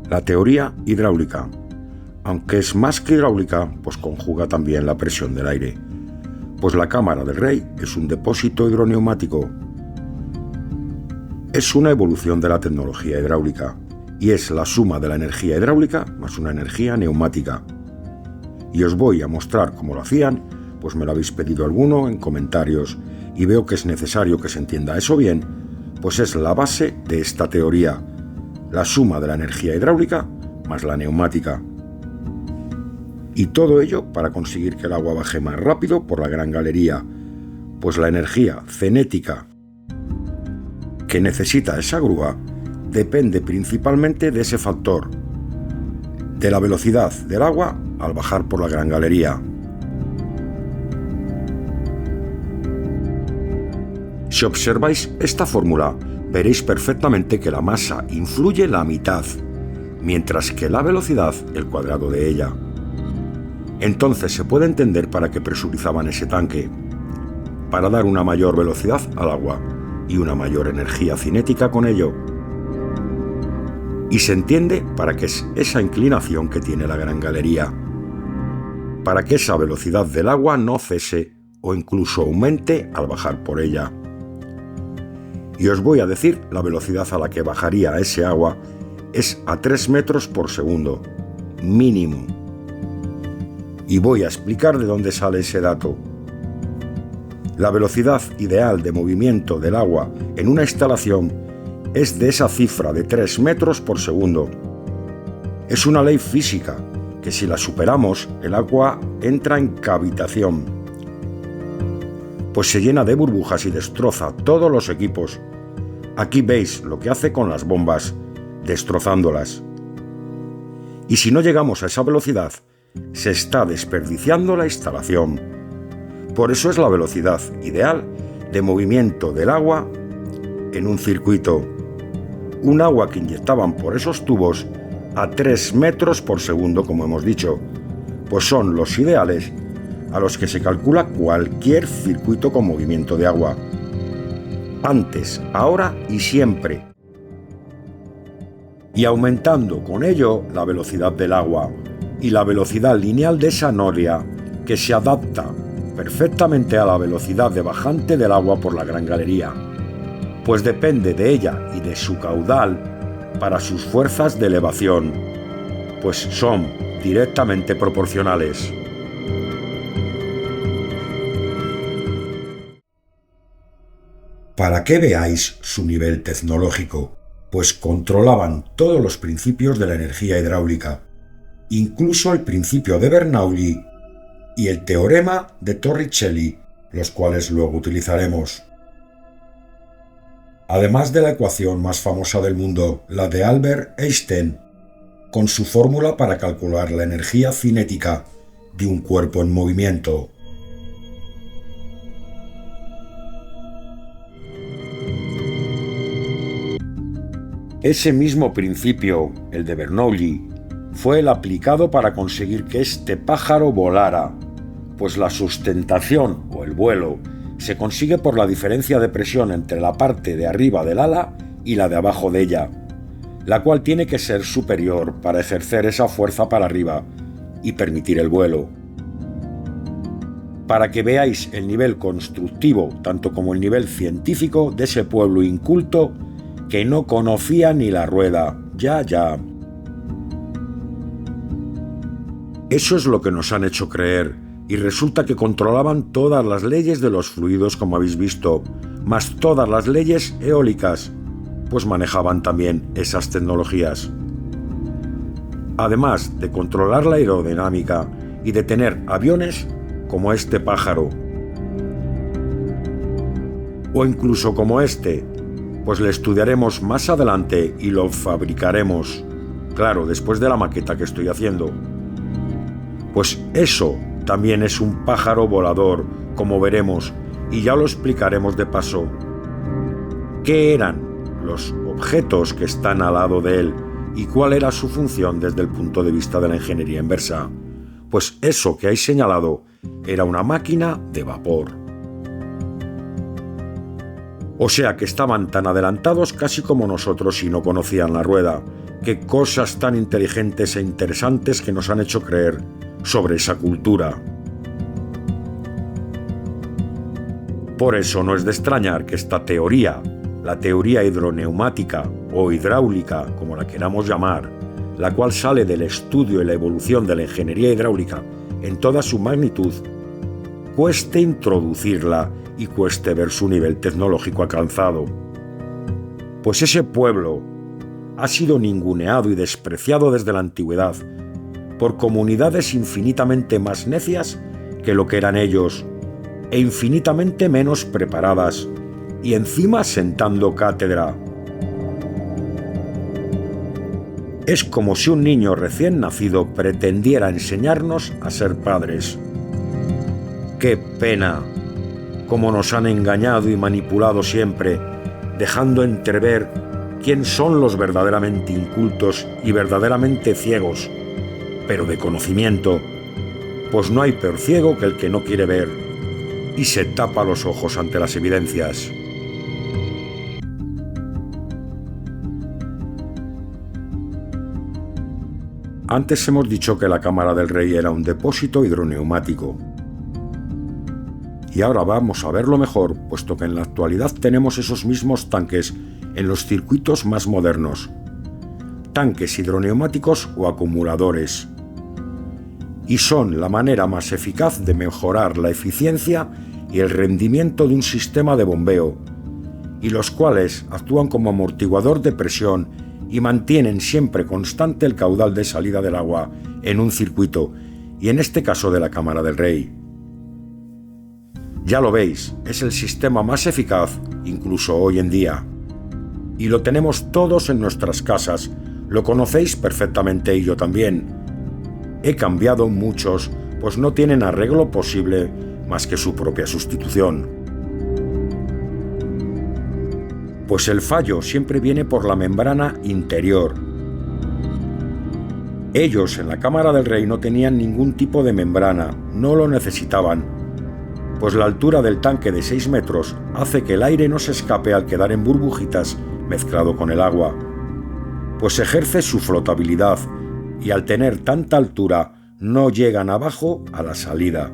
La teoría hidráulica, aunque es más que hidráulica, pues conjuga también la presión del aire, pues la cámara del Rey es un depósito hidroneumático. Es una evolución de la tecnología hidráulica y es la suma de la energía hidráulica más una energía neumática. Y os voy a mostrar cómo lo hacían, pues me lo habéis pedido alguno en comentarios y veo que es necesario que se entienda eso bien, pues es la base de esta teoría, la suma de la energía hidráulica más la neumática. Y todo ello para conseguir que el agua baje más rápido por la gran galería, pues la energía cinética que necesita esa grúa depende principalmente de ese factor, de la velocidad del agua al bajar por la gran galería. Si observáis esta fórmula, veréis perfectamente que la masa influye la mitad, mientras que la velocidad el cuadrado de ella. Entonces se puede entender para qué presurizaban ese tanque, para dar una mayor velocidad al agua y una mayor energía cinética con ello. Y se entiende para qué es esa inclinación que tiene la gran galería, para que esa velocidad del agua no cese o incluso aumente al bajar por ella. Y os voy a decir la velocidad a la que bajaría ese agua es a 3 metros por segundo, mínimo. Y voy a explicar de dónde sale ese dato. La velocidad ideal de movimiento del agua en una instalación es de esa cifra de 3 metros por segundo. Es una ley física que si la superamos, el agua entra en cavitación, pues se llena de burbujas y destroza todos los equipos. Aquí veis lo que hace con las bombas, destrozándolas. Y si no llegamos a esa velocidad, se está desperdiciando la instalación. Por eso es la velocidad ideal de movimiento del agua en un circuito. Un agua que inyectaban por esos tubos a 3 metros por segundo, como hemos dicho, pues son los ideales a los que se calcula cualquier circuito con movimiento de agua. Antes, ahora y siempre. Y aumentando con ello la velocidad del agua y la velocidad lineal de esa noria, que se adapta perfectamente a la velocidad de bajante del agua por la gran galería, pues depende de ella y de su caudal para sus fuerzas de elevación, pues son directamente proporcionales. Para que veáis su nivel tecnológico, pues controlaban todos los principios de la energía hidráulica, incluso el principio de Bernoulli y el teorema de Torricelli, los cuales luego utilizaremos. Además de la ecuación más famosa del mundo, la de Albert Einstein, con su fórmula para calcular la energía cinética de un cuerpo en movimiento. Ese mismo principio, el de Bernoulli, fue el aplicado para conseguir que este pájaro volara, pues la sustentación o el vuelo se consigue por la diferencia de presión entre la parte de arriba del ala y la de abajo de ella, la cual tiene que ser superior para ejercer esa fuerza para arriba y permitir el vuelo. Para que veáis el nivel constructivo, tanto como el nivel científico de ese pueblo inculto que no conocía ni la rueda, ya. Eso es lo que nos han hecho creer, y resulta que controlaban todas las leyes de los fluidos, como habéis visto, más todas las leyes eólicas, pues manejaban también esas tecnologías. Además de controlar la aerodinámica y de tener aviones como este pájaro, o incluso como este, pues le estudiaremos más adelante y lo fabricaremos, claro, después de la maqueta que estoy haciendo. Pues eso también es un pájaro volador, como veremos, y ya lo explicaremos de paso. ¿Qué eran los objetos que están al lado de él y cuál era su función desde el punto de vista de la ingeniería inversa? Pues eso que hay señalado era una máquina de vapor. O sea que estaban tan adelantados casi como nosotros y no conocían la rueda, Qué cosas tan inteligentes e interesantes que nos han hecho creer sobre esa cultura. Por eso no es de extrañar que esta teoría, la teoría hidroneumática o hidráulica, como la queramos llamar, la cual sale del estudio y la evolución de la ingeniería hidráulica en toda su magnitud, cueste introducirla y cueste ver su nivel tecnológico alcanzado. Pues ese pueblo ha sido ninguneado y despreciado desde la antigüedad por comunidades infinitamente más necias que lo que eran ellos e infinitamente menos preparadas, y encima sentando cátedra. Es como si un niño recién nacido pretendiera enseñarnos a ser padres. ¡Qué pena! Cómo nos han engañado y manipulado siempre, dejando entrever quién son los verdaderamente incultos y verdaderamente ciegos, pero de conocimiento, pues no hay peor ciego que el que no quiere ver y se tapa los ojos ante las evidencias. Antes hemos dicho que la Cámara del Rey era un depósito hidroneumático. Y ahora vamos a verlo mejor, puesto que en la actualidad tenemos esos mismos tanques en los circuitos más modernos. Tanques hidroneumáticos o acumuladores. Y son la manera más eficaz de mejorar la eficiencia y el rendimiento de un sistema de bombeo, y los cuales actúan como amortiguador de presión y mantienen siempre constante el caudal de salida del agua en un circuito, y en este caso de la Cámara del Rey. Ya lo veis, es el sistema más eficaz, incluso hoy en día. Y lo tenemos todos en nuestras casas, lo conocéis perfectamente y yo también. He cambiado muchos, pues no tienen arreglo posible más que su propia sustitución. Pues el fallo siempre viene por la membrana interior. Ellos en la Cámara del Rey no tenían ningún tipo de membrana, no lo necesitaban, pues la altura del tanque de 6 metros hace que el aire no se escape al quedar en burbujitas mezclado con el agua, pues ejerce su flotabilidad y al tener tanta altura no llegan abajo a la salida.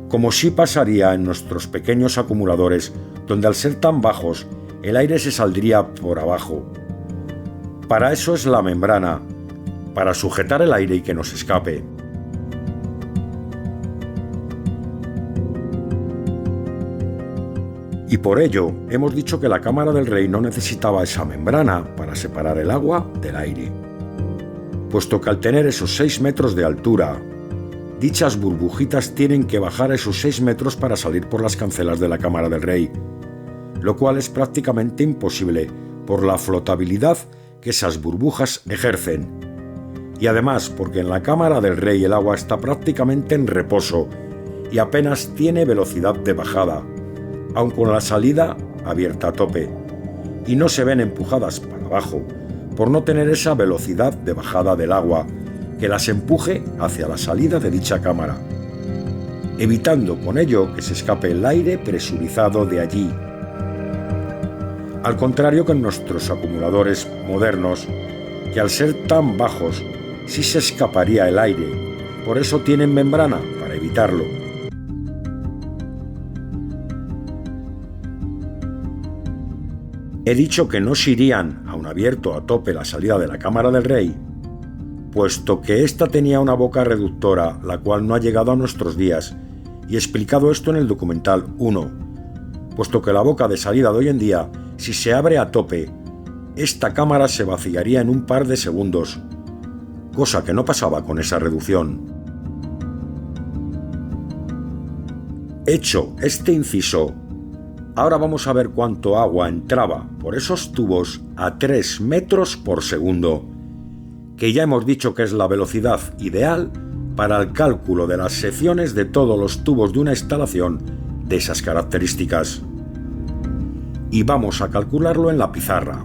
Como sí pasaría en nuestros pequeños acumuladores, donde al ser tan bajos, el aire se saldría por abajo. Para eso es la membrana, para sujetar el aire y que no se escape. Y por ello hemos dicho que la Cámara del Rey no necesitaba esa membrana para separar el agua del aire, puesto que al tener esos 6 metros de altura, dichas burbujitas tienen que bajar esos 6 metros para salir por las cancelas de la Cámara del Rey, lo cual es prácticamente imposible por la flotabilidad que esas burbujas ejercen. Y además porque en la Cámara del Rey el agua está prácticamente en reposo y apenas tiene velocidad de bajada, aun con la salida abierta a tope, y no se ven empujadas para abajo por no tener esa velocidad de bajada del agua que las empuje hacia la salida de dicha cámara, evitando con ello que se escape el aire presurizado de allí. Al contrario que en nuestros acumuladores modernos, que al ser tan bajos sí se escaparía el aire, por eso tienen membrana para evitarlo. He dicho que no se irían, aun abierto a tope la salida de la Cámara del Rey, puesto que ésta tenía una boca reductora, la cual no ha llegado a nuestros días, y he explicado esto en el documental 1, puesto que la boca de salida de hoy en día, si se abre a tope, esta cámara se vaciaría en un par de segundos, cosa que no pasaba con esa reducción. Hecho este inciso, ahora vamos a ver cuánto agua entraba por esos tubos a 3 metros por segundo, que ya hemos dicho que es la velocidad ideal para el cálculo de las secciones de todos los tubos de una instalación de esas características. Y vamos a calcularlo en la pizarra.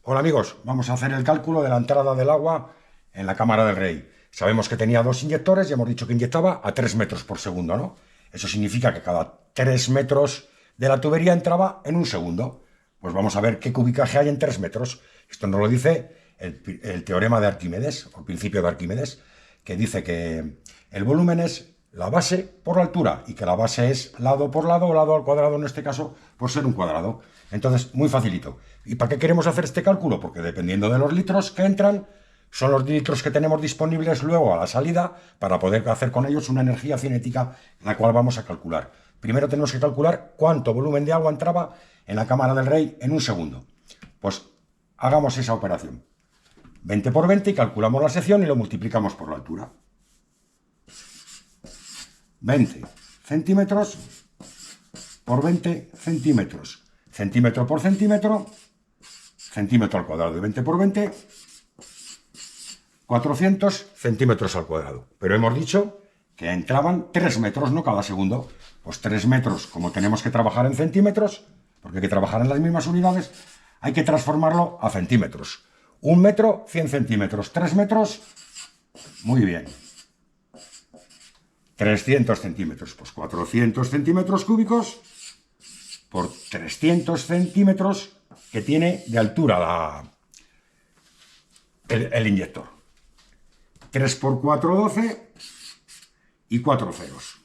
Hola amigos, vamos a hacer el cálculo de la entrada del agua en la Cámara del Rey. Sabemos que tenía 2 inyectores y hemos dicho que inyectaba a 3 metros por segundo, ¿no? Eso significa que cada 3 metros de la tubería entraba en un segundo. Pues vamos a ver qué cubicaje hay en 3 metros. Esto nos lo dice el teorema de Arquímedes, o el principio de Arquímedes, que dice que el volumen es la base por la altura, y que la base es lado por lado, o lado al cuadrado en este caso, por ser un cuadrado. Entonces, muy facilito. ¿Y para qué queremos hacer este cálculo? Porque dependiendo de los litros que entran, son los litros que tenemos disponibles luego a la salida para poder hacer con ellos una energía cinética, la cual vamos a calcular. Primero tenemos que calcular cuánto volumen de agua entraba en la cámara del rey en un segundo. Pues hagamos esa operación. 20 por 20 y calculamos la sección y lo multiplicamos por la altura. 20 centímetros por 20 centímetros. Centímetro por centímetro, centímetro al cuadrado. Y 20 por 20, 400 centímetros al cuadrado. Pero hemos dicho que entraban 3 metros, no cada segundo. Pues 3 metros, como tenemos que trabajar en centímetros, porque hay que trabajar en las mismas unidades, hay que transformarlo a centímetros. 1 metro, 100 centímetros. 3 metros, muy bien. 300 centímetros, pues 400 centímetros cúbicos por 300 centímetros que tiene de altura el inyector. 3 por 4, 12 y 4 ceros.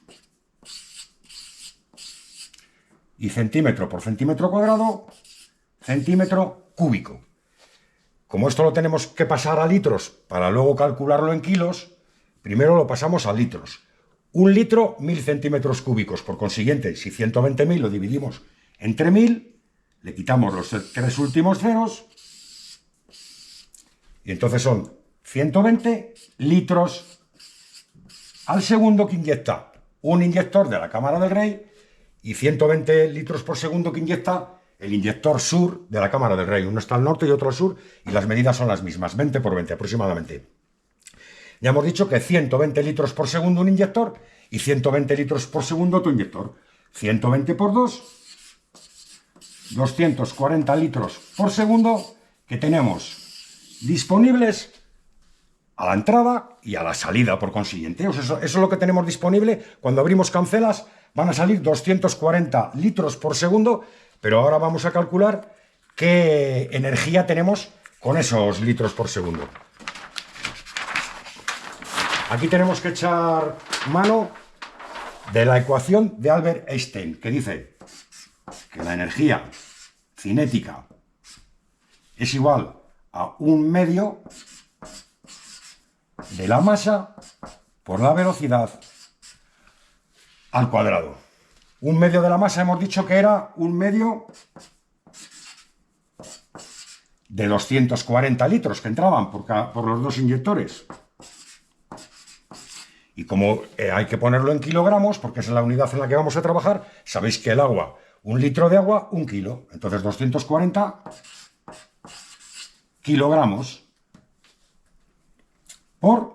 Y centímetro por centímetro cuadrado, centímetro cúbico. Como esto lo tenemos que pasar a litros para luego calcularlo en kilos, primero lo pasamos a litros. 1 litro, 1000 centímetros cúbicos. Por consiguiente, si 120.000 lo dividimos entre 1000, le quitamos los 3 últimos ceros, y entonces son 120 litros al segundo que inyecta un inyector de la cámara del rey, y 120 litros por segundo que inyecta el inyector sur de la cámara del rey. Uno está al norte y otro al sur, y las medidas son las mismas, 20 por 20 aproximadamente. Ya hemos dicho que 120 litros por segundo un inyector y 120 litros por segundo otro inyector. 120 por 2, 240 litros por segundo que tenemos disponibles a la entrada y a la salida, por consiguiente. Eso es lo que tenemos disponible. Cuando abrimos cancelas van a salir 240 litros por segundo, pero ahora vamos a calcular qué energía tenemos con esos litros por segundo. Aquí tenemos que echar mano de la ecuación de Albert Einstein, que dice que la energía cinética es igual a 1/2 de la masa por la velocidad al cuadrado. 1/2 de la masa hemos dicho que era 1/2 de 240 litros que entraban por los dos inyectores. Y como hay que ponerlo en kilogramos, porque esa es la unidad en la que vamos a trabajar, sabéis que el agua, 1 litro de agua, 1 kilo. Entonces 240 kilogramos por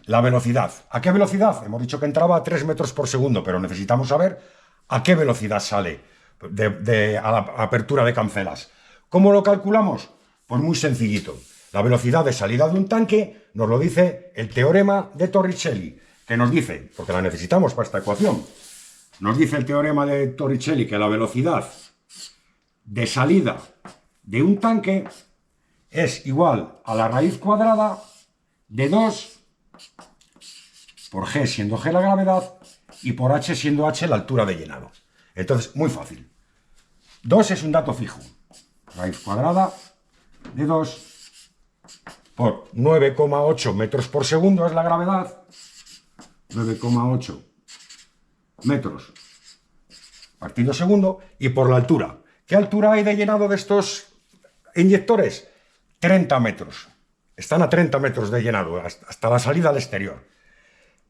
la velocidad. ¿A qué velocidad? Hemos dicho que entraba a 3 metros por segundo, pero necesitamos saber a qué velocidad sale a la apertura de cancelas. ¿Cómo lo calculamos? Pues muy sencillito. La velocidad de salida de un tanque nos lo dice el teorema de Torricelli, que nos dice, porque la necesitamos para esta ecuación, nos dice el teorema de Torricelli que la velocidad de salida de un tanque es igual a la raíz cuadrada de 2 por G siendo G la gravedad y por H siendo H la altura de llenado. Entonces, muy fácil. 2 es un dato fijo. Raíz cuadrada de 2 por 9,8 metros por segundo es la gravedad. 9,8 metros partido segundo. Y por la altura. ¿Qué altura hay de llenado de estos inyectores? 30 metros. Están a 30 metros de llenado, hasta la salida al exterior.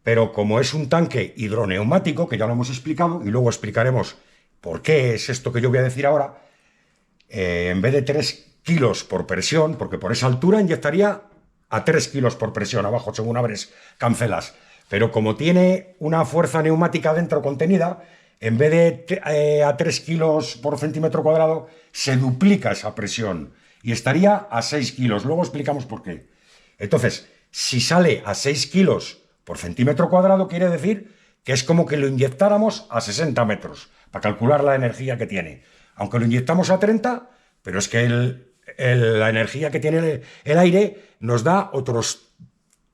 Pero como es un tanque hidroneumático, que ya lo hemos explicado, y luego explicaremos por qué es esto que yo voy a decir ahora, en vez de 3 kilos por presión, porque por esa altura inyectaría a 3 kilos por presión abajo, según abres cancelas. Pero como tiene una fuerza neumática dentro contenida, en vez de a 3 kilos por centímetro cuadrado, se duplica esa presión y estaría a 6 kilos. Luego explicamos por qué. Entonces, si sale a 6 kilos por centímetro cuadrado, quiere decir que es como que lo inyectáramos a 60 metros, para calcular la energía que tiene. aunque lo inyectamos a 30, pero es que la energía que tiene el aire nos da otros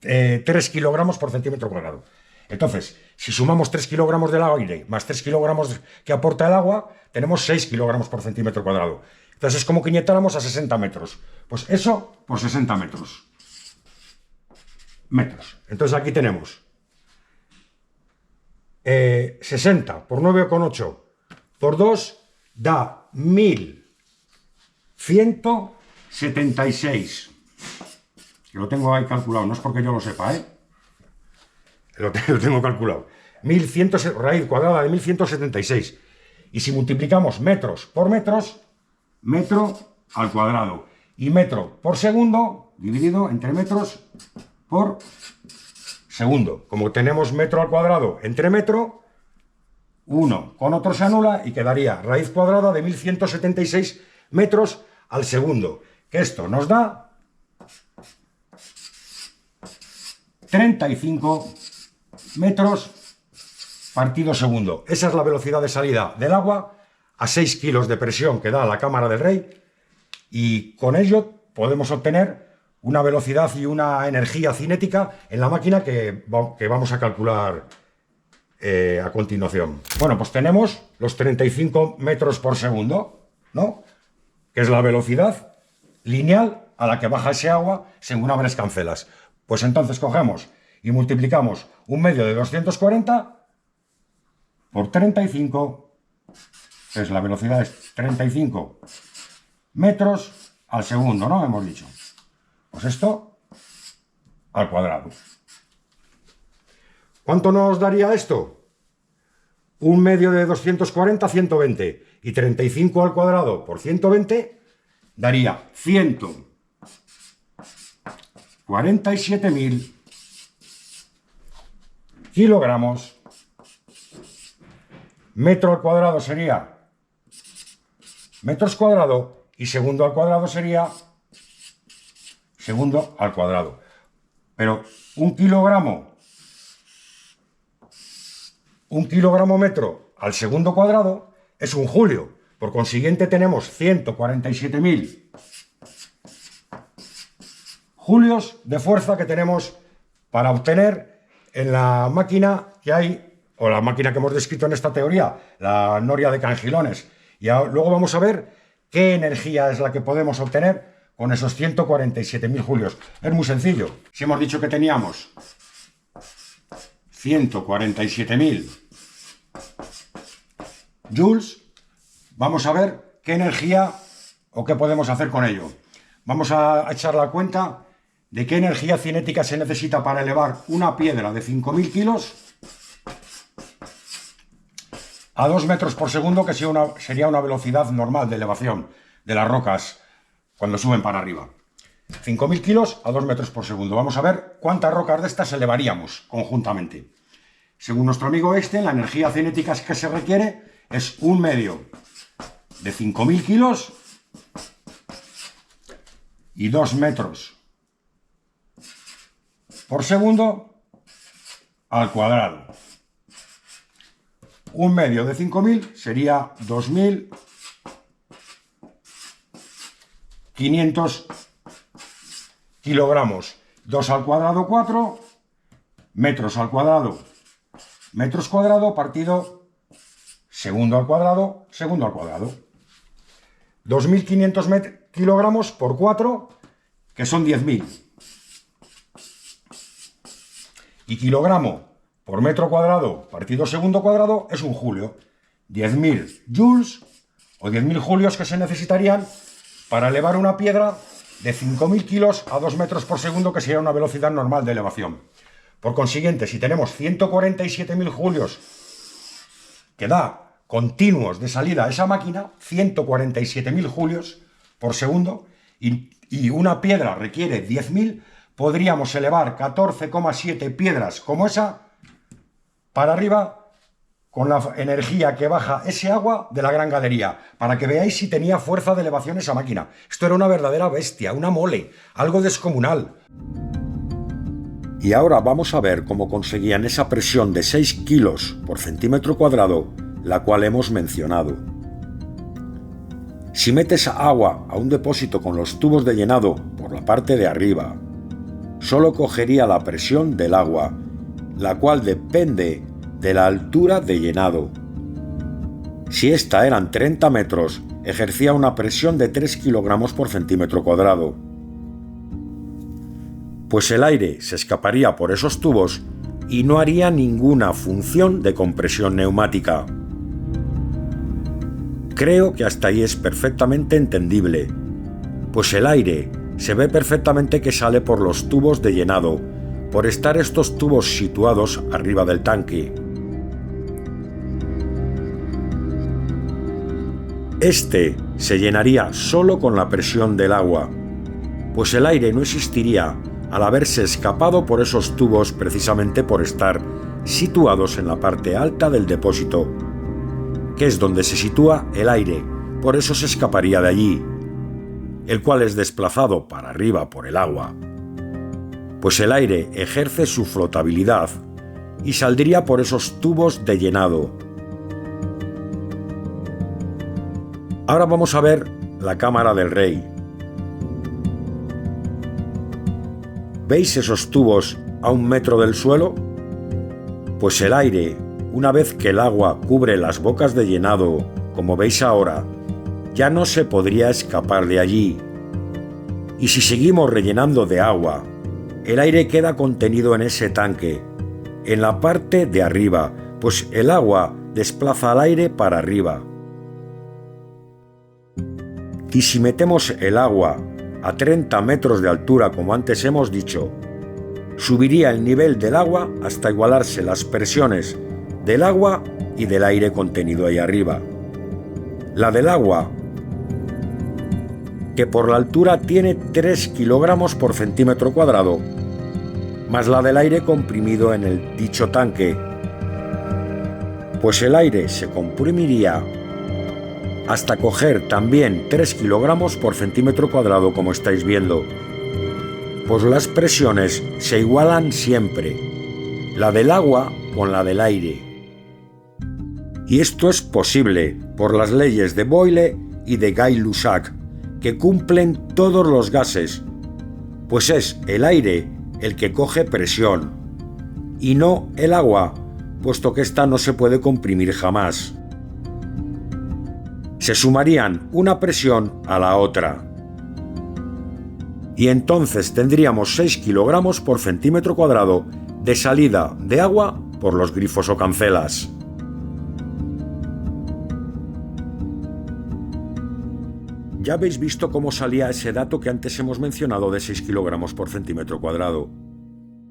3 kilogramos por centímetro cuadrado. Entonces, si sumamos 3 kilogramos del aire más 3 kilogramos que aporta el agua, tenemos 6 kilogramos por centímetro cuadrado. Entonces es como que inyectáramos a 60 metros. Pues eso por 60 metros. Entonces aquí tenemos 60 por 9,8 por 2 da 1176. Que lo tengo ahí calculado, no es porque yo lo sepa, ¿eh? Lo tengo calculado. 1100, raíz cuadrada de 1176. Y si multiplicamos metros por metros, metro al cuadrado. Y metro por segundo, dividido entre metros por segundo. Como tenemos metro al cuadrado entre metro, uno con otro se anula y quedaría raíz cuadrada de 1176 metros al segundo. Que esto nos da 35 metros partido segundo. Esa es la velocidad de salida del agua a 6 kilos de presión que da la cámara del Rey, y con ello podemos obtener una velocidad y una energía cinética en la máquina que vamos a calcular a continuación. Bueno, pues tenemos los 35 metros por segundo, ¿no? Que es la velocidad lineal a la que baja ese agua según abres cancelas. Pues entonces cogemos y multiplicamos un medio de 240 por 35, pues la velocidad es 35 metros al segundo, ¿no? Hemos dicho. Pues esto al cuadrado. ¿Cuánto nos daría esto? Un medio de 240, 120. Y 35 al cuadrado por 120 daría 147.000 kilogramos. Metro al cuadrado sería metros cuadrado y segundo al cuadrado sería segundo al cuadrado. Pero un kilogramo metro al segundo cuadrado es un julio. Por consiguiente tenemos 147.000 julios de fuerza que tenemos para obtener en la máquina que hay, o la máquina que hemos descrito en esta teoría, la noria de Cangilones. Y luego vamos a ver qué energía es la que podemos obtener con esos 147.000 julios. Es muy sencillo. Si hemos dicho que teníamos 147.000 joules, vamos a ver qué energía o qué podemos hacer con ello. Vamos a echar la cuenta de qué energía cinética se necesita para elevar una piedra de 5.000 kilos a 2 metros por segundo, que sería una velocidad normal de elevación de las rocas cuando suben para arriba. 5.000 kilos a 2 metros por segundo. Vamos a ver cuántas rocas de estas elevaríamos conjuntamente. Según nuestro amigo Einstein, la energía cinética que se requiere es un medio de 5.000 kilos y 2 metros por segundo al cuadrado. Un medio de 5.000 sería 2.500 kilogramos. 2 al cuadrado, 4. Metros al cuadrado, metros cuadrado partido segundo al cuadrado, segundo al cuadrado. 2.500 kilogramos por 4, que son 10.000. Y kilogramo por metro cuadrado partido segundo cuadrado es un julio. 10.000 joules o 10.000 julios que se necesitarían para elevar una piedra de 5.000 kilos a 2 metros por segundo, que sería una velocidad normal de elevación. Por consiguiente, si tenemos 147.000 julios que da continuos de salida a esa máquina, 147.000 julios por segundo, y una piedra requiere 10.000, podríamos elevar 14,7 piedras como esa para arriba con la energía que baja ese agua de la Gran Galería, para que veáis si tenía fuerza de elevación esa máquina. Esto era una verdadera bestia, una mole, algo descomunal. Y ahora vamos a ver cómo conseguían esa presión de 6 kilos por centímetro cuadrado, la cual hemos mencionado. Si metes agua a un depósito con los tubos de llenado por la parte de arriba, solo cogería la presión del agua, la cual depende de la altura de llenado. Si esta eran 30 metros, ejercía una presión de 3 kilogramos por centímetro cuadrado. Pues el aire se escaparía por esos tubos y no haría ninguna función de compresión neumática. Creo que hasta ahí es perfectamente entendible, pues el aire se ve perfectamente que sale por los tubos de llenado, por estar estos tubos situados arriba del tanque. Este se llenaría solo con la presión del agua, pues el aire no existiría al haberse escapado por esos tubos precisamente por estar situados en la parte alta del depósito, que es donde se sitúa el aire, por eso se escaparía de allí, el cual es desplazado para arriba por el agua, pues el aire ejerce su flotabilidad y saldría por esos tubos de llenado. Ahora vamos a ver la cámara del rey. ¿Veis esos tubos a 1 metro del suelo? Pues el aire, una vez que el agua cubre las bocas de llenado, como veis ahora, ya no se podría escapar de allí. Y si seguimos rellenando de agua, el aire queda contenido en ese tanque, en la parte de arriba, pues el agua desplaza al aire para arriba. Y si metemos el agua a 30 metros de altura, como antes hemos dicho, subiría el nivel del agua hasta igualarse las presiones del agua y del aire contenido ahí arriba. La del agua, que por la altura tiene 3 kilogramos por centímetro cuadrado, más la del aire comprimido en el dicho tanque, pues el aire se comprimiría hasta coger también 3 kilogramos por centímetro cuadrado, como estáis viendo. Pues las presiones se igualan siempre, la del agua con la del aire. Y esto es posible por las leyes de Boyle y de Gay-Lussac, que cumplen todos los gases, pues es el aire el que coge presión, y no el agua, puesto que ésta no se puede comprimir jamás. Se sumarían una presión a la otra. Y entonces tendríamos 6 kilogramos por centímetro cuadrado de salida de agua por los grifos o cancelas. Ya habéis visto cómo salía ese dato que antes hemos mencionado de 6 kilogramos por centímetro cuadrado.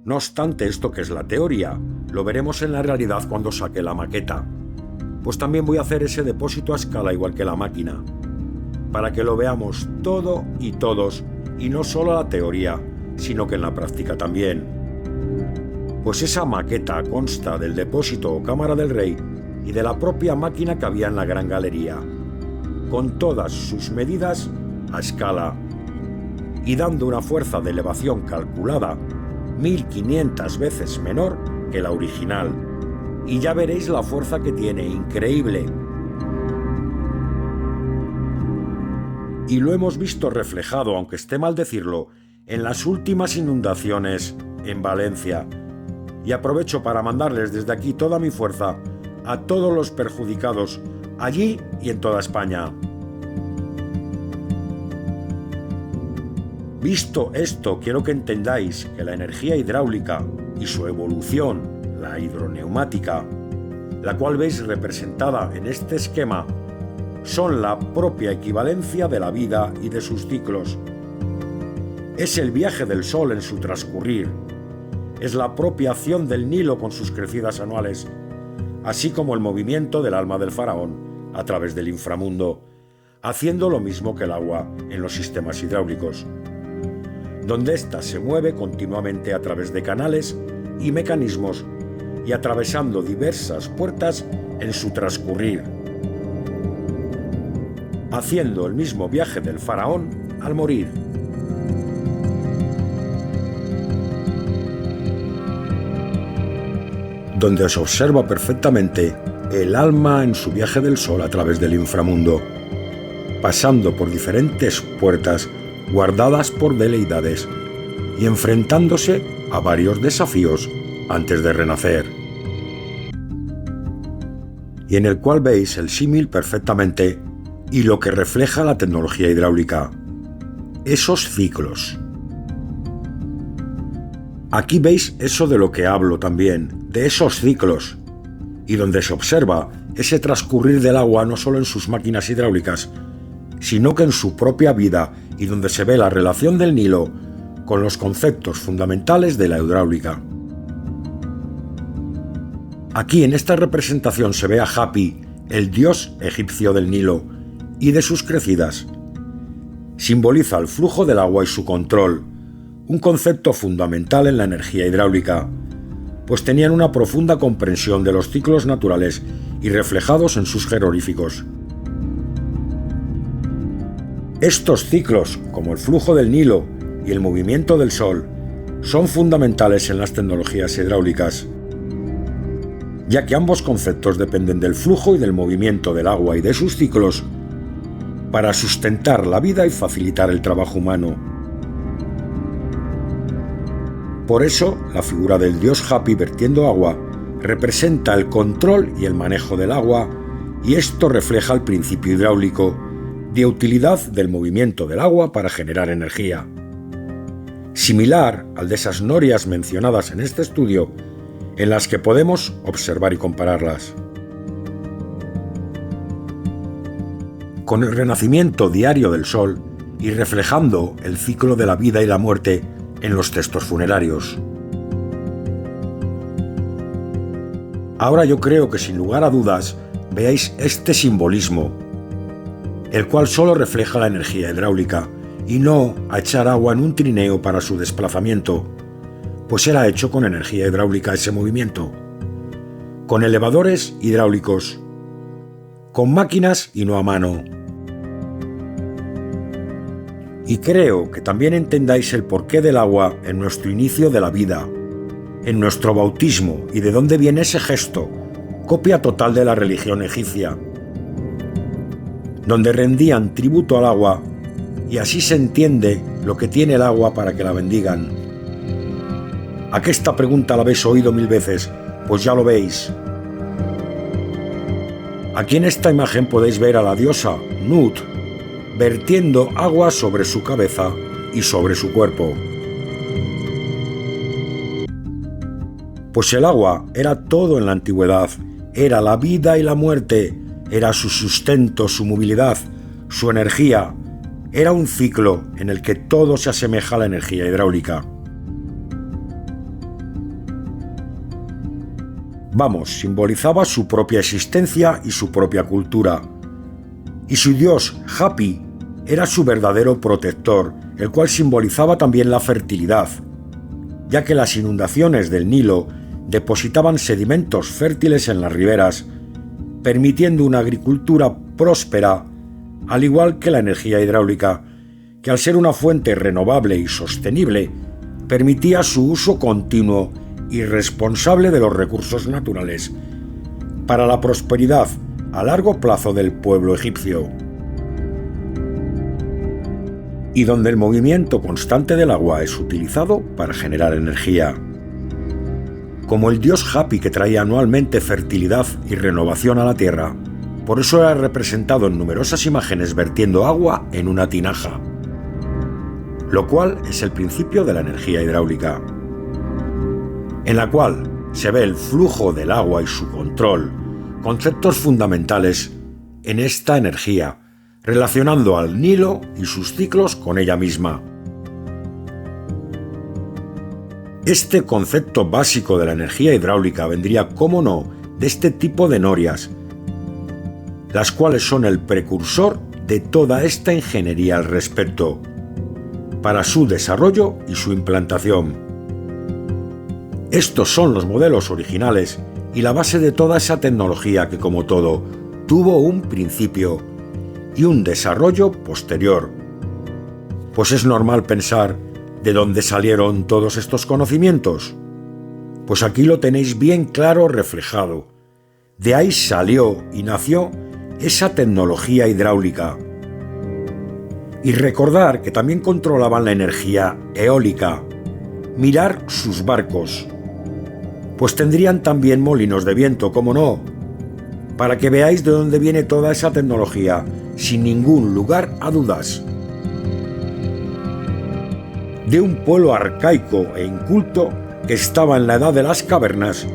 No obstante, esto que es la teoría, lo veremos en la realidad cuando saque la maqueta. Pues también voy a hacer ese depósito a escala igual que la máquina, para que lo veamos todo y todos, y no solo la teoría, sino que en la práctica también. Pues esa maqueta consta del depósito o cámara del rey y de la propia máquina que había en la gran galería, con todas sus medidas a escala, y dando una fuerza de elevación calculada 1500 veces menor que la original. Y ya veréis la fuerza que tiene, increíble. Y lo hemos visto reflejado, aunque esté mal decirlo, en las últimas inundaciones en Valencia. Y aprovecho para mandarles desde aquí toda mi fuerza a todos los perjudicados, allí y en toda España. Visto esto, quiero que entendáis que la energía hidráulica y su evolución, la hidroneumática, la cual veis representada en este esquema, son la propia equivalencia de la vida y de sus ciclos. Es el viaje del Sol en su transcurrir, es la propia acción del Nilo con sus crecidas anuales, así como el movimiento del alma del faraón a través del inframundo, haciendo lo mismo que el agua en los sistemas hidráulicos, donde ésta se mueve continuamente a través de canales y mecanismos y atravesando diversas puertas en su transcurrir, haciendo el mismo viaje del faraón al morir. Donde se observa perfectamente el alma en su viaje del Sol a través del inframundo. pasando por diferentes puertas guardadas por veleidades y enfrentándose a varios desafíos antes de renacer. Y en el cual veis el símil perfectamente y lo que refleja la tecnología hidráulica, esos ciclos. Aquí veis eso de lo que hablo también, de esos ciclos, y donde se observa ese transcurrir del agua no solo en sus máquinas hidráulicas, sino que en su propia vida, y donde se ve la relación del Nilo con los conceptos fundamentales de la hidráulica. Aquí en esta representación se ve a Hapi, el dios egipcio del Nilo y de sus crecidas. Simboliza el flujo del agua y su control, un concepto fundamental en la energía hidráulica, pues tenían una profunda comprensión de los ciclos naturales y reflejados en sus jeroglíficos. Estos ciclos, como el flujo del Nilo y el movimiento del Sol, son fundamentales en las tecnologías hidráulicas, ya que ambos conceptos dependen del flujo y del movimiento del agua y de sus ciclos para sustentar la vida y facilitar el trabajo humano. Por eso, la figura del dios Hapi vertiendo agua representa el control y el manejo del agua, y esto refleja el principio hidráulico de utilidad del movimiento del agua para generar energía. Similar al de esas norias mencionadas en este estudio, en las que podemos observar y compararlas. Con el renacimiento diario del Sol y reflejando el ciclo de la vida y la muerte en los textos funerarios. Ahora yo creo que sin lugar a dudas veáis este simbolismo, el cual solo refleja la energía hidráulica y no a echar agua en un trineo para su desplazamiento, pues era hecho con energía hidráulica ese movimiento, con elevadores hidráulicos, con máquinas y no a mano. Y creo que también entendáis el porqué del agua en nuestro inicio de la vida, en nuestro bautismo y de dónde viene ese gesto, copia total de la religión egipcia, donde rendían tributo al agua y así se entiende lo que tiene el agua para que la bendigan. ¿A qué esta pregunta la habéis oído 1000 veces? Pues ya lo veis. Aquí en esta imagen podéis ver a la diosa Nut vertiendo agua sobre su cabeza y sobre su cuerpo. Pues el agua era todo en la antigüedad, era la vida y la muerte, era su sustento, su movilidad, su energía, era un ciclo en el que todo se asemeja a la energía hidráulica. Vamos, simbolizaba su propia existencia y su propia cultura. Y su dios, Hapi, era su verdadero protector, el cual simbolizaba también la fertilidad, ya que las inundaciones del Nilo depositaban sedimentos fértiles en las riberas, permitiendo una agricultura próspera, al igual que la energía hidráulica, que al ser una fuente renovable y sostenible, permitía su uso continuo y responsable de los recursos naturales, para la prosperidad a largo plazo del pueblo egipcio. Y donde el movimiento constante del agua es utilizado para generar energía. Como el dios Hapi que traía anualmente fertilidad y renovación a la tierra, por eso era representado en numerosas imágenes vertiendo agua en una tinaja, lo cual es el principio de la energía hidráulica, en la cual se ve el flujo del agua y su control, conceptos fundamentales en esta energía, relacionando al Nilo y sus ciclos con ella misma. Este concepto básico de la energía hidráulica vendría, cómo no, de este tipo de norias, las cuales son el precursor de toda esta ingeniería al respecto, para su desarrollo y su implantación. Estos son los modelos originales y la base de toda esa tecnología que, como todo, tuvo un principio y un desarrollo posterior. Pues es normal pensar de dónde salieron todos estos conocimientos. Pues aquí lo tenéis bien claro reflejado. De ahí salió y nació esa tecnología hidráulica, Y recordar que también controlaban la energía eólica. Mirar sus barcos. Pues tendrían también molinos de viento, ¿cómo no? Para que veáis de dónde viene toda esa tecnología, sin ningún lugar a dudas. De un pueblo arcaico e inculto que estaba en la edad de las cavernas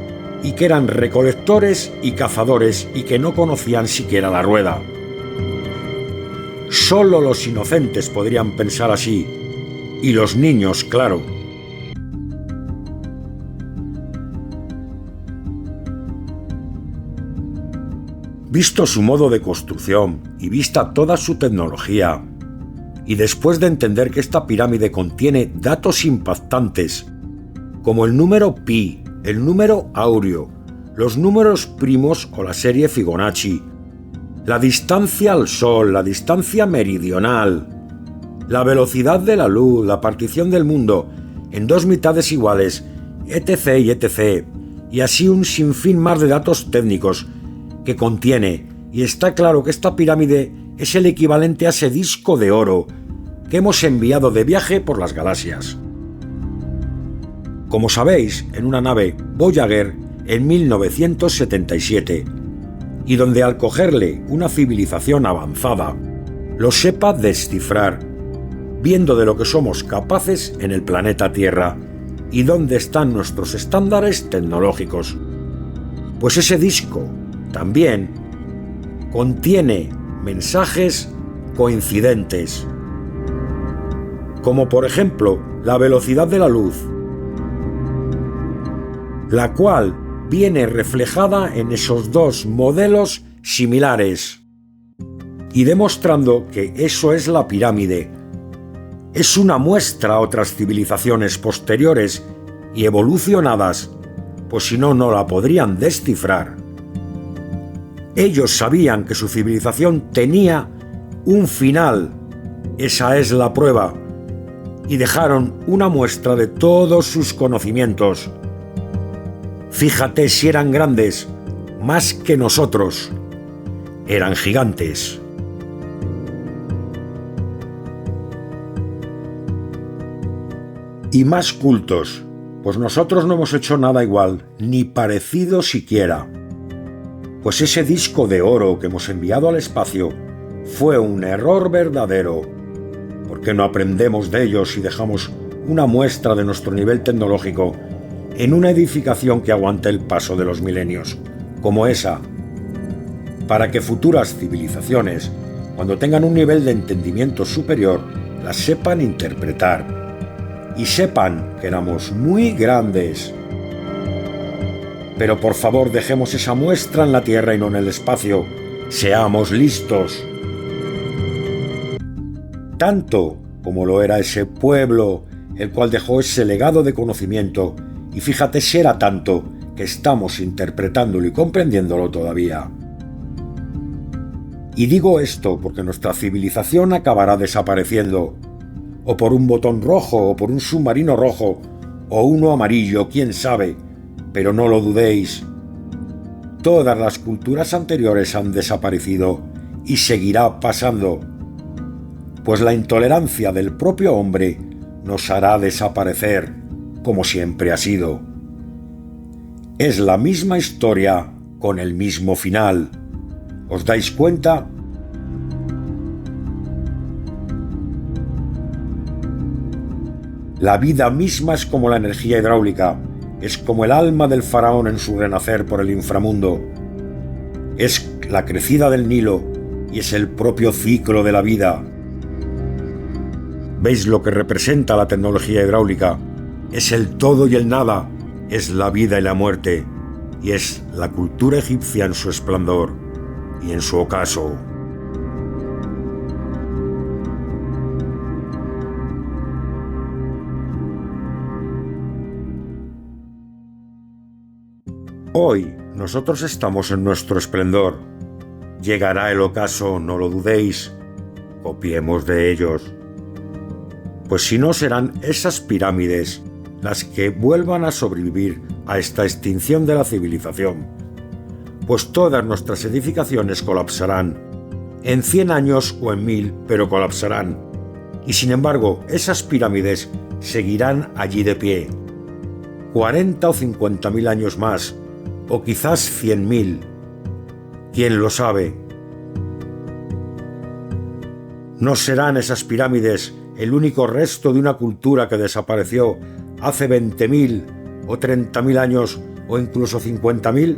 y que eran recolectores y cazadores y que no conocían siquiera la rueda. Solo los inocentes podrían pensar así, y los niños, claro. Visto su modo de construcción y vista toda su tecnología, y después de entender que esta pirámide contiene datos impactantes, como el número pi, el número áureo, los números primos o la serie Fibonacci, la distancia al Sol, la distancia meridional, la velocidad de la luz, la partición del mundo en dos mitades iguales, etc. y etc. Y así un sinfín más de datos técnicos que contiene, y está claro que esta pirámide es el equivalente a ese disco de oro que hemos enviado de viaje por las galaxias. Como sabéis, en una nave Voyager en 1977, y donde al cogerle una civilización avanzada, lo sepa descifrar, viendo de lo que somos capaces en el planeta Tierra y dónde están nuestros estándares tecnológicos. Pues ese disco también contiene mensajes coincidentes, como por ejemplo la velocidad de la luz, la cual viene reflejada en esos dos modelos similares, y demostrando que eso es la pirámide. Es una muestra a otras civilizaciones posteriores y evolucionadas, pues si no, no la podrían descifrar. Ellos sabían que su civilización tenía un final, esa es la prueba, y dejaron una muestra de todos sus conocimientos. Fíjate si eran grandes, más que nosotros. Eran gigantes. Y más cultos, pues nosotros no hemos hecho nada igual, ni parecido siquiera. Pues ese disco de oro que hemos enviado al espacio fue un error verdadero. ¿Por qué no aprendemos de ellos y dejamos una muestra de nuestro nivel tecnológico en una edificación que aguante el paso de los milenios, como esa, para que futuras civilizaciones, cuando tengan un nivel de entendimiento superior, las sepan interpretar y sepan que éramos muy grandes? Pero por favor, dejemos esa muestra en la Tierra y no en el espacio. Seamos listos. Tanto como lo era ese pueblo, el cual dejó ese legado de conocimiento. Y fíjate si era tanto que estamos interpretándolo y comprendiéndolo todavía. Y digo esto porque nuestra civilización acabará desapareciendo, o por un botón rojo, o por un submarino rojo, o uno amarillo, quién sabe, pero no lo dudéis. Todas las culturas anteriores han desaparecido y seguirá pasando, pues la intolerancia del propio hombre nos hará desaparecer, como siempre ha sido. Es la misma historia con el mismo final. ¿Os dais cuenta? La vida misma es como la energía hidráulica, es como el alma del faraón en su renacer por el inframundo. Es la crecida del Nilo y es el propio ciclo de la vida. ¿Veis lo que representa la tecnología hidráulica? Es el todo y el nada, es la vida y la muerte, y es la cultura egipcia en su esplendor y en su ocaso. Hoy nosotros estamos en nuestro esplendor. Llegará el ocaso, no lo dudéis. Copiemos de ellos. Pues si no, serán esas pirámides las que vuelvan a sobrevivir a esta extinción de la civilización. Pues todas nuestras edificaciones colapsarán, en 100 años o en 1000, pero colapsarán. Y sin embargo, esas pirámides seguirán allí de pie. 40 o 50.000 años más, o quizás 100.000. ¿Quién lo sabe? ¿No serán esas pirámides el único resto de una cultura que desapareció hace 20.000 o 30.000 años o incluso 50.000?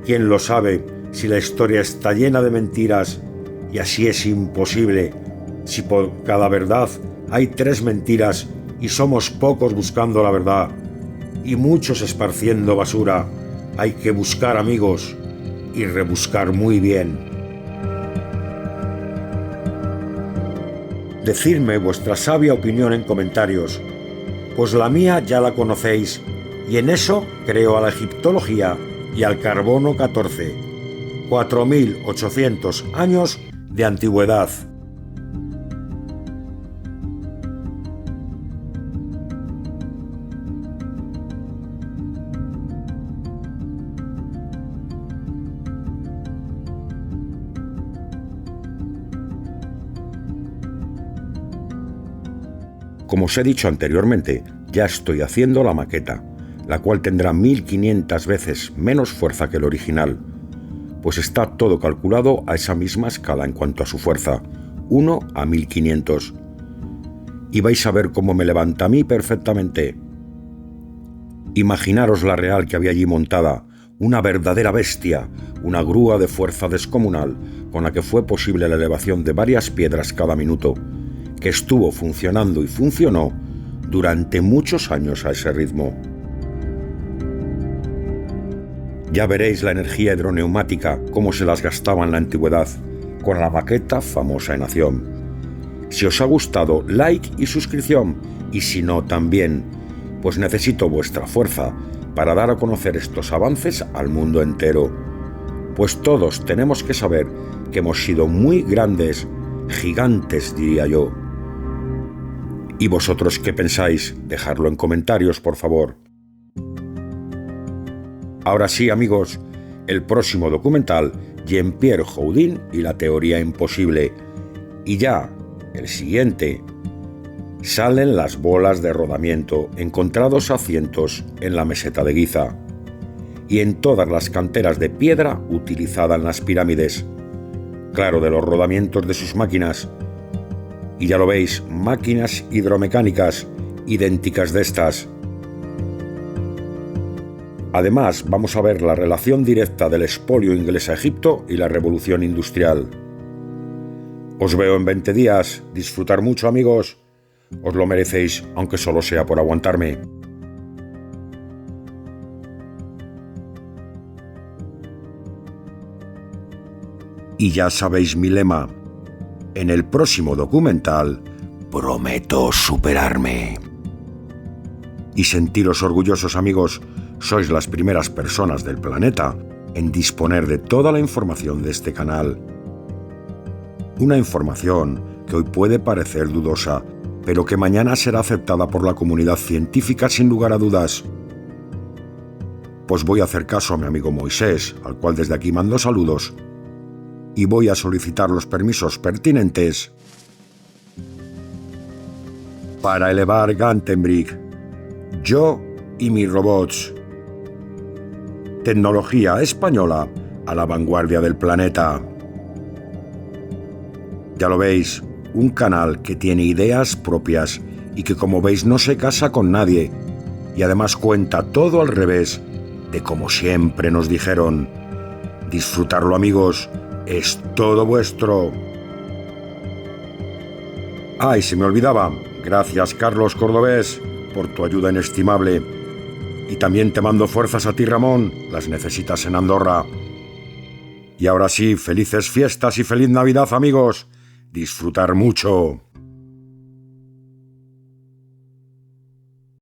¿Quién lo sabe si la historia está llena de mentiras y así es imposible, si por cada verdad hay 3 mentiras y somos pocos buscando la verdad y muchos esparciendo basura? Hay que buscar, amigos, y rebuscar muy bien. Decidme vuestra sabia opinión en comentarios, pues la mía ya la conocéis, y en eso creo a la egiptología y al carbono 14, 4.800 años de antigüedad. Como os he dicho anteriormente, ya estoy haciendo la maqueta, la cual tendrá 1.500 veces menos fuerza que el original, pues está todo calculado a esa misma escala en cuanto a su fuerza, 1 a 1.500. Y vais a ver cómo me levanta a mí perfectamente. Imaginaros la real que había allí montada, una verdadera bestia, una grúa de fuerza descomunal, con la que fue posible la elevación de varias piedras cada minuto, que estuvo funcionando y funcionó durante muchos años a ese ritmo. Ya veréis la energía hidroneumática, cómo se las gastaba en la antigüedad, con la maqueta famosa en acción. Si os ha gustado, like y suscripción, y si no, también, pues necesito vuestra fuerza para dar a conocer estos avances al mundo entero. Pues todos tenemos que saber que hemos sido muy grandes, gigantes, diría yo. ¿Y vosotros qué pensáis? Dejadlo en comentarios, por favor. Ahora sí, amigos, el próximo documental, Jean-Pierre Houdin y la teoría imposible. Y ya, el siguiente, salen las bolas de rodamiento encontrados a cientos en la meseta de Giza y en todas las canteras de piedra utilizadas en las pirámides. Claro, de los rodamientos de sus máquinas. Y ya lo veis, máquinas hidromecánicas idénticas de estas. Además, vamos a ver la relación directa del expolio inglés a Egipto y la revolución industrial. Os veo en 20 días. Disfrutar mucho, amigos. Os lo merecéis, aunque solo sea por aguantarme. Y ya sabéis mi lema. En el próximo documental, prometo superarme. Y sentiros orgullosos, amigos. Sois las primeras personas del planeta en disponer de toda la información de este canal. Una información que hoy puede parecer dudosa, pero que mañana será aceptada por la comunidad científica sin lugar a dudas. Pues voy a hacer caso a mi amigo Moisés, al cual desde aquí mando saludos, y voy a solicitar los permisos pertinentes para elevar Gantenbrink, yo y mis robots. Tecnología española a la vanguardia del planeta. Ya lo veis, un canal que tiene ideas propias y que, como veis, no se casa con nadie, y además cuenta todo al revés de como siempre nos dijeron. Disfrutarlo, amigos, es todo vuestro. Y se me olvidaba, gracias Carlos Cordobés por tu ayuda inestimable. Y también te mando fuerzas a ti, Ramón, las necesitas en Andorra. Y ahora sí, felices fiestas y feliz Navidad, amigos. Disfrutar mucho.